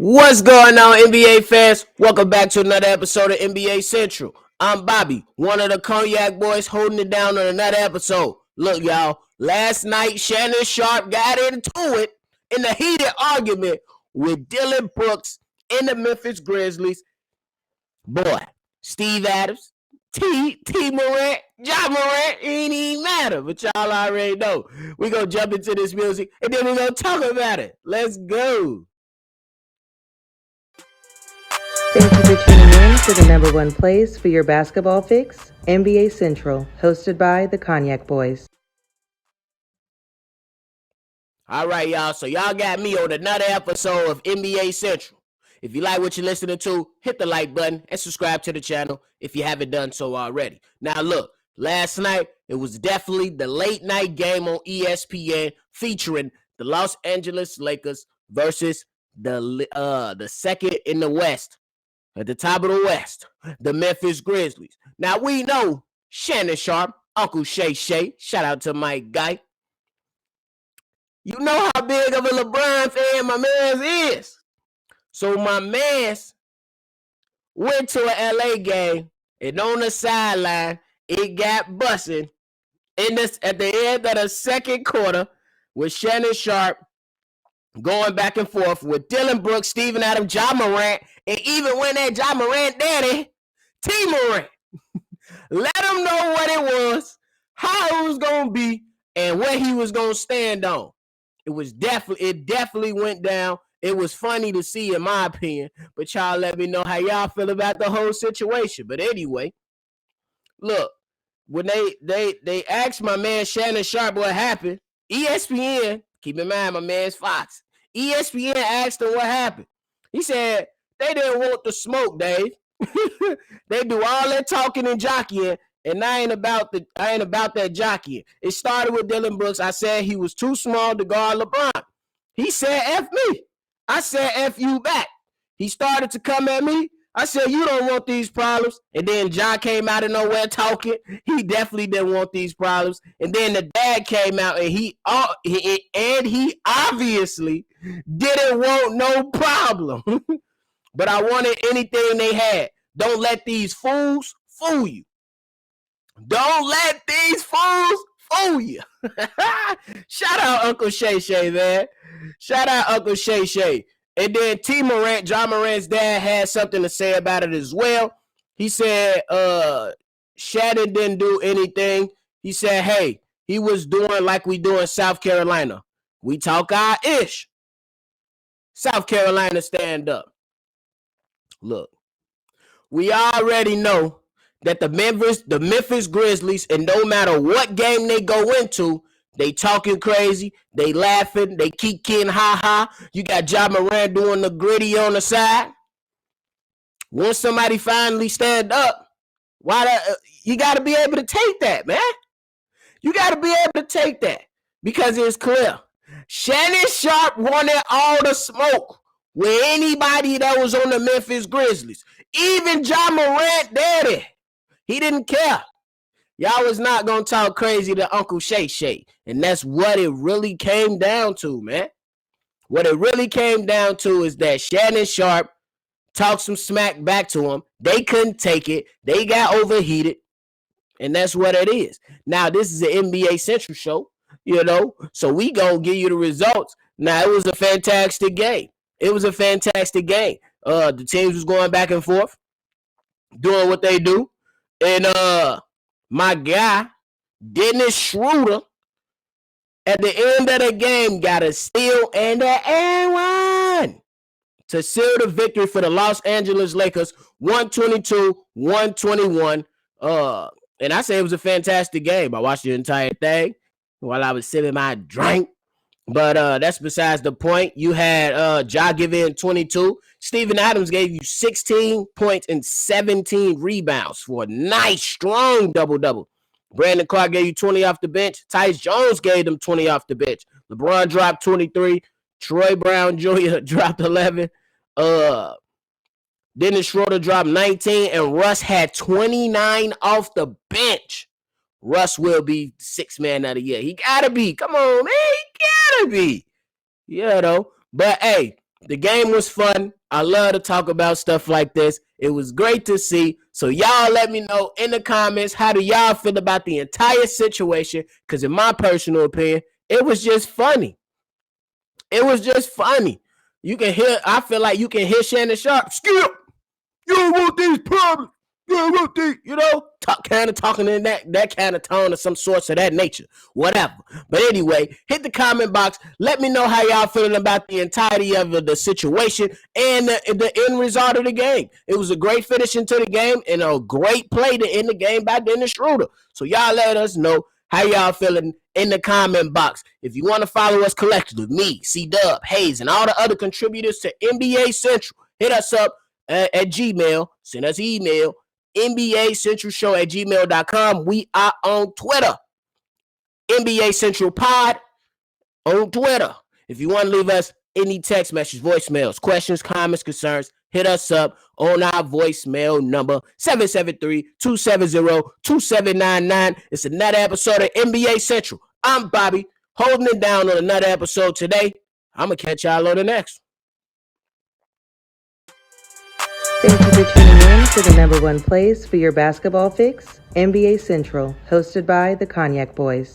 What's going on, NBA fans? Welcome back to another episode of NBA Central. I'm Bobby, one of the Cognac boys, holding it down on another episode. Look, y'all, last night Shannon Sharpe got into it in a heated argument with Dillon Brooks in the Memphis Grizzlies. Boy, Steve Adams, T Morant, Ja Morant, it ain't even matter, but y'all already know. We're going to jump into this music, and then we're going to talk about it. Let's go. Thank you for tuning in to the number one place for your basketball fix, NBA Central, hosted by the Cognac Boys. All right, y'all. So y'all got me on another episode of NBA Central. If you like what you're listening to, hit the like button and subscribe to the channel if you haven't done so already. Now, look, last night, it was definitely the late night game on ESPN featuring the Los Angeles Lakers versus the second in the West, at the top of the West, the Memphis Grizzlies. Now, we know Shannon Sharpe, Uncle Shay, shout out to my guy. You know how big of a LeBron fan my man is. So my man went to an LA game, and on the sideline, it got busting at the end of the second quarter with Shannon Sharpe going back and forth with Dillon Brooks, Steven Adams, Ja Morant, and even when that Ja Morant daddy, T Morant, let him know what it was, how it was going to be, and what he was going to stand on. It definitely went down. It was funny to see, in my opinion, but y'all let me know how y'all feel about the whole situation. But anyway, look, when they asked my man Shannon Sharpe what happened, ESPN, keep in mind my man's Fox, ESPN asked him what happened. He said they didn't want the smoke, Dave. They do all that talking and jockeying, and I ain't about that jockeying. It started with Dillon Brooks. I said he was too small to guard LeBron. He said F me. I said F you back. He started to come at me. I said, you don't want these problems. And then John came out of nowhere talking. He definitely didn't want these problems. And then the dad came out, and he obviously didn't want no problem. But I wanted anything they had. Don't let these fools fool you. Don't let these fools fool you. Shout out Uncle Shay, man. Shout out Uncle Shay. And then T Morant, Ja Morant's dad, had something to say about it as well. He said Shannon didn't do anything. He said, hey, he was doing like we do in South Carolina. We talk our ish. South Carolina, stand up. Look, we already know that the Memphis Grizzlies, and no matter what game they go into, they talking crazy, they laughing, they keep kidding, ha. You got Ja Morant doing the gritty on the side. Once somebody finally stand up, you got to be able to take that, man. You got to be able to take that because it's clear. Shannon Sharpe wanted all the smoke with anybody that was on the Memphis Grizzlies. Even Ja Morant daddy. He didn't care. Y'all was not going to talk crazy to Uncle Shay. And that's what it really came down to, man. What it really came down to is that Shannon Sharpe talked some smack back to him. They couldn't take it. They got overheated. And that's what it is. Now, this is an NBA Central show, so we going to give you the results. Now, it was a fantastic game. The teams was going back and forth, doing what they do. And my guy, Dennis Schroeder, at the end of the game, got a steal and an and one to seal the victory for the Los Angeles Lakers, 122-121. And I say it was a fantastic game. I watched the entire thing while I was sipping my drink. But that's besides the point. You had Ja give in 22. Steven Adams gave you 16 points and 17 rebounds for a nice, strong double-double. Brandon Clark gave you 20 off the bench. Tyus Jones gave them 20 off the bench. LeBron dropped 23. Troy Brown Jr. dropped 11. Dennis Schroeder dropped 19. And Russ had 29 off the bench. Russ will be sixth man of the year. He got to be. Come on, man. He got to be. But, hey, The game was fun. I love to talk about stuff like this. It was great to see. So y'all let me know in the comments, how do y'all feel about the entire situation? Because in my personal opinion, it was just funny. It was just funny. You can hear, I feel like you can hear Shannon Sharpe, Skip, you don't want these problems. You don't want these, kind of talking in that kind of tone or some sorts of that nature. Whatever. But anyway, hit the comment box. Let me know how y'all feeling about the entirety of the situation and the end result of the game. It was a great finish into the game and a great play to end the game by Dennis Schroeder. So y'all let us know how y'all feeling in the comment box. If you want to follow us collectively, me, C-Dub, Hayes, and all the other contributors to NBA Central, hit us up at Gmail. Send us an email, NBACentralShow@gmail.com. We are on Twitter, NBA Central Pod on Twitter. If you want to leave us any text message, voicemails, questions, comments, concerns, hit us up on our voicemail number 773-270-2799. It's another episode of NBA Central. I'm Bobby, holding it down on another episode today. I'm going to catch y'all on the next. Thank you for tuning in to the #1 place for your basketball fix, NBA Central, hosted by the Cognac Boys.